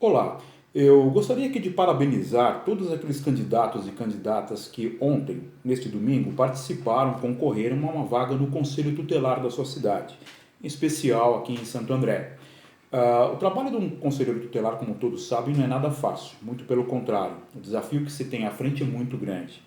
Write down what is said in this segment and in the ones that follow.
Olá, eu gostaria aqui de parabenizar todos aqueles candidatos e candidatas que ontem, neste domingo, participaram, concorreram a uma vaga no Conselho Tutelar da sua cidade, em especial aqui em Santo André. O trabalho de um conselheiro tutelar, como todos sabem, não é nada fácil, muito pelo contrário. O desafio que se tem à frente é muito grande.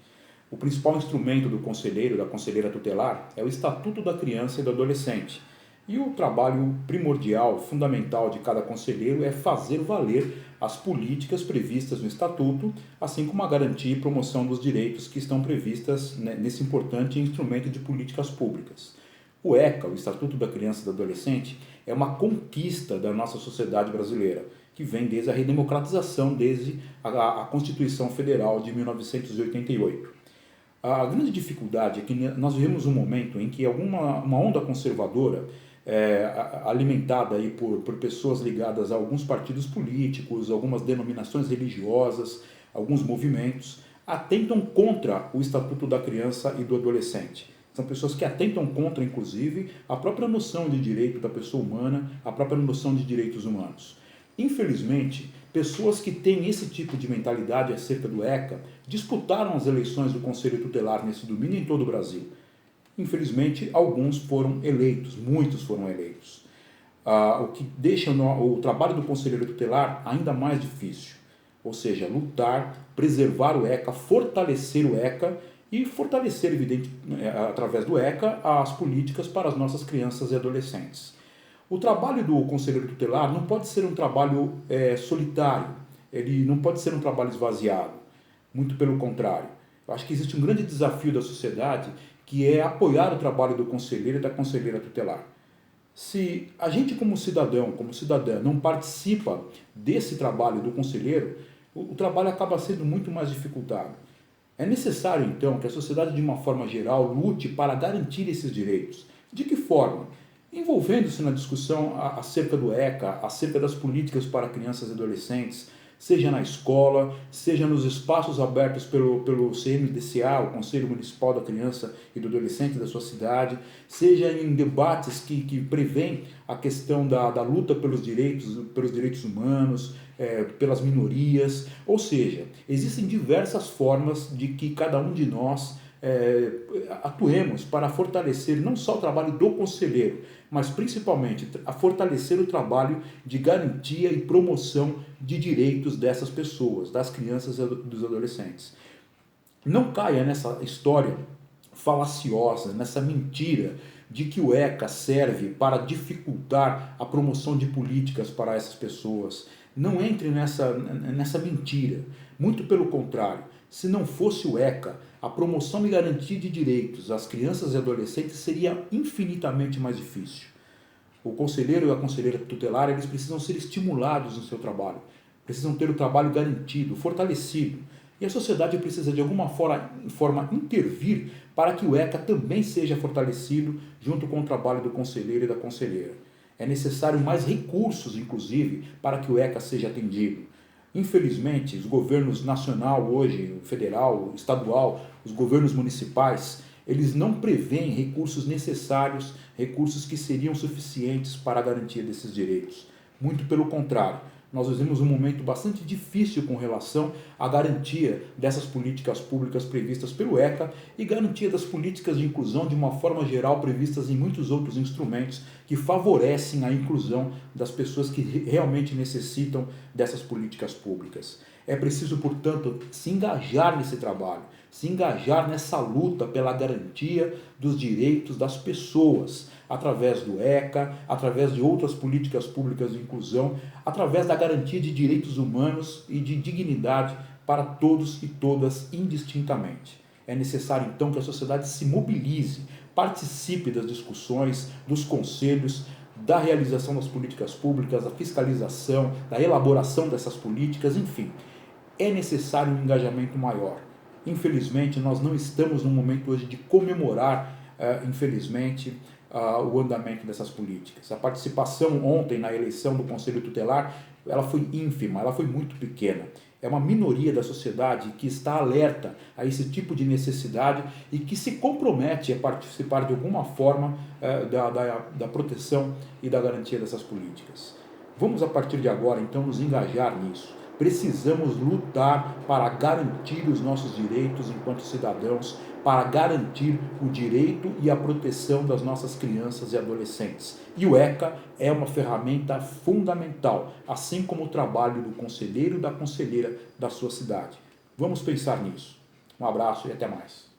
O principal instrumento do conselheiro, da conselheira tutelar, é o Estatuto da Criança e do Adolescente. E o trabalho primordial, fundamental de cada conselheiro é fazer valer as políticas previstas no Estatuto, assim como a garantia e promoção dos direitos que estão previstas nesse importante instrumento de políticas públicas. O ECA, o Estatuto da Criança e do Adolescente, é uma conquista da nossa sociedade brasileira, que vem desde a redemocratização, desde a Constituição Federal de 1988. A grande dificuldade é que nós vivemos um momento em que uma onda conservadora, alimentada aí por pessoas ligadas a alguns partidos políticos, algumas denominações religiosas, alguns movimentos, atentam contra o Estatuto da Criança e do Adolescente. São pessoas que atentam contra, inclusive, a própria noção de direito da pessoa humana, a própria noção de direitos humanos. Infelizmente, pessoas que têm esse tipo de mentalidade acerca do ECA disputaram as eleições do Conselho Tutelar nesse domingo em todo o Brasil. Infelizmente, alguns foram eleitos, muitos foram eleitos. O que deixa o trabalho do conselheiro tutelar ainda mais difícil. Ou seja, lutar, preservar o ECA, fortalecer o ECA e fortalecer, através do ECA, as políticas para as nossas crianças e adolescentes. O trabalho do conselheiro tutelar não pode ser um trabalho solitário, ele não pode ser um trabalho esvaziado, muito pelo contrário. Eu acho que existe um grande desafio da sociedade que é apoiar o trabalho do conselheiro e da conselheira tutelar. Se a gente como cidadão, como cidadã, não participa desse trabalho do conselheiro, o trabalho acaba sendo muito mais dificultado. É necessário, então, que a sociedade, de uma forma geral, lute para garantir esses direitos. De que forma? Envolvendo-se na discussão acerca do ECA, acerca das políticas para crianças e adolescentes, seja na escola, seja nos espaços abertos pelo CMDCA, o Conselho Municipal da Criança e do Adolescente da sua cidade, seja em debates que prevêem a questão da luta pelos direitos humanos, pelas minorias, ou seja, existem diversas formas de que cada um de nós atuemos para fortalecer não só o trabalho do conselheiro, mas principalmente a fortalecer o trabalho de garantia e promoção de direitos dessas pessoas, das crianças e dos adolescentes. Não caia nessa história falaciosa, nessa mentira de que o ECA serve para dificultar a promoção de políticas para essas pessoas. Não entre nessa mentira. Muito pelo contrário. Se não fosse o ECA, a promoção e garantia de direitos às crianças e adolescentes seria infinitamente mais difícil. O conselheiro e a conselheira tutelar, eles precisam ser estimulados no seu trabalho, precisam ter o trabalho garantido, fortalecido. E a sociedade precisa de alguma forma intervir para que o ECA também seja fortalecido junto com o trabalho do conselheiro e da conselheira. É necessário mais recursos, inclusive, para que o ECA seja atendido. Infelizmente, os governos nacional hoje, o federal, o estadual, os governos municipais, eles não prevêem recursos necessários, recursos que seriam suficientes para a garantia desses direitos. Muito pelo contrário, nós vivemos um momento bastante difícil com relação à garantia dessas políticas públicas previstas pelo ECA e garantia das políticas de inclusão de uma forma geral previstas em muitos outros instrumentos que favorecem a inclusão das pessoas que realmente necessitam dessas políticas públicas. É preciso, portanto, se engajar nesse trabalho, se engajar nessa luta pela garantia dos direitos das pessoas, através do ECA, através de outras políticas públicas de inclusão, através da garantia de direitos humanos e de dignidade para todos e todas indistintamente. É necessário, então, que a sociedade se mobilize, participe das discussões, dos conselhos, da realização das políticas públicas, da fiscalização, da elaboração dessas políticas, enfim. É necessário um engajamento maior. Infelizmente, nós não estamos no momento hoje de comemorar, infelizmente, o andamento dessas políticas. A participação ontem na eleição do Conselho Tutelar, ela foi ínfima, ela foi muito pequena. É uma minoria da sociedade que está alerta a esse tipo de necessidade e que se compromete a participar de alguma forma da proteção e da garantia dessas políticas. Vamos, a partir de agora, então, nos engajar nisso. Precisamos lutar para garantir os nossos direitos enquanto cidadãos, para garantir o direito e a proteção das nossas crianças e adolescentes. E o ECA é uma ferramenta fundamental, assim como o trabalho do conselheiro e da conselheira da sua cidade. Vamos pensar nisso. Um abraço e até mais.